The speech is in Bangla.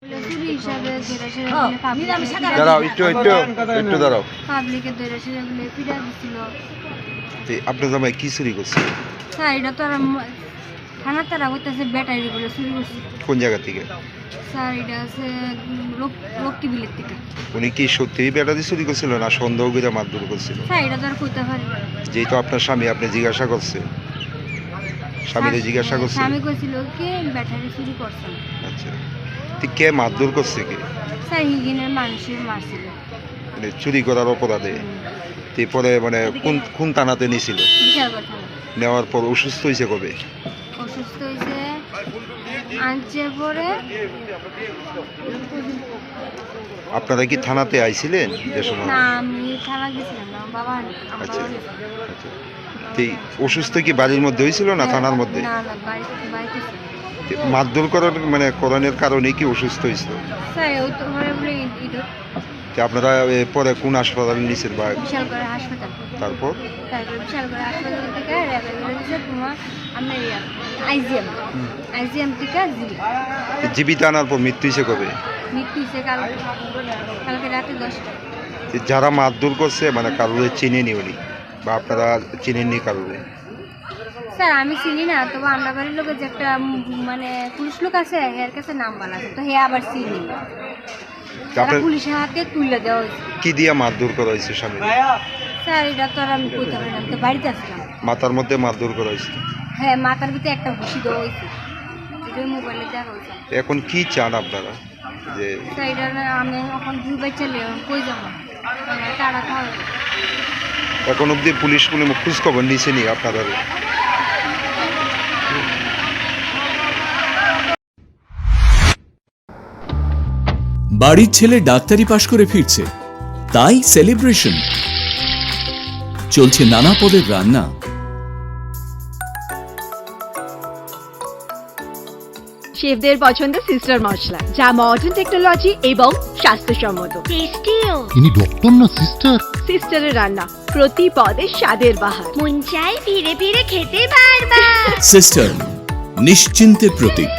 চুরি হিসাবে দাঁড়াও একটু দাঁড়াও। পাবলিকের দৈরা সেগুলো পিঠা দিছিল। আপনার জামাই কি চুরি করছে? স্যার এটা তো আর থানার তারা করতেছে ব্যাটারি বলে চুরি করছে। কোন জায়গা থেকে? স্যার এটা আছে রক্তি বিলের থেকে। উনি কি সত্যিই ব্যাটারি চুরি করছিল না সন্দেহ করে মারধর করছিল? স্যার এটা তো আর কইতে পারি না। যেহেতু আপনার স্বামী, আপনি জিজ্ঞাসা করছে, স্বামীরে জিজ্ঞাসা করছে? স্বামী কইছিল কি ব্যাটারি চুরি করছে। আচ্ছা, তো কে মারধর করছে? কে? স্যার হিগিনের মানুষের মারছিল মানে চুরি করার অপরাধে। এরপরে মানে কোন থানাতে নিয়েছিল? বিশাল কথা। নেওয়ার পর অসুস্থ হয়েছে কবে? অসুস্থ হয়েছে আনছে পরে। আপনারা কি থানাতে আইছিলেন যে সময়? না, আমি থানা গেছিলাম না, বাবা আচ্ছা আচ্ছা, তো অসুস্থ কি বাড়ির মধ্যে হয়েছিল না থানার মধ্যে? না না, বাড়িতে ছিল। মারধর করার মানে করণের কারণে কি অসুস্থ হয়েছিল? স্যার ওই তো ঘরে বলে আপনারা পরে কোন হাসপাতালে নিয়েছেন বা? বিশাল করে হাসপাতাল। তারপর বিশাল করে হাসপাতাল থেকে রেফার করে দিয়েছে তোমার আপনার আইজিএম থেকে জিবি। জীবিত আনার পর মৃত্যু হয়েছে কবে? মৃত্যু হয়েছে কালকে রাতে 10টায়। যারা মারধর করছে মানে কারোরে চিনেনি উনি, বা আপনারা চিনেননি কারোরে? স্যার আমি চিনি না, তবে আমরা বাড়ির লোকের যে একটা মানে পুলিশ লোক আছে এর কাছে নাম বলা আছে, তো হে আবার চিনি। পুলিশের হাতে তুলে দেওয়া হয়েছে। কি দিয়ে মারধর করা হয়েছে স্বামী? স্যার এটা তো আর আমি কইতে পারি না, আমি তো বাড়িতে আসলাম। মাথার মধ্যে মারধর করা হয়েছে? হ্যাঁ, মাথার ভিতরে একটা ঘুষি দেওয়া হয়েছে, এটা মোবাইলে দেখা হয়েছে। এখন কি চান আপনারা? যে স্যার এটা আমি এখন দুবার চলে কই যাবো, তারা খাওয়া। এখন অব্দি পুলিশ কোনো খোঁজ খবর নিছে নি আপনারা? বাড়ির ছেলে ডাক্তারি পাশ করে ফিরছে, তাই সেলিব্রেশন চলছে। নানা পদের রান্না, শেফদের পছন্দ সিস্টার মশলা, যা মডার্ন টেকনোলজি এবং স্বাস্থ্যসম্মত। টেস্টিও। ইনি ডক্টর না সিস্টার? সিস্টারের রান্না প্রতি পদে স্বাদের বাহার। মন চাই ফিরে ফিরে খেতে পারবা। সিস্টার নিশ্চিন্তের প্রতীক।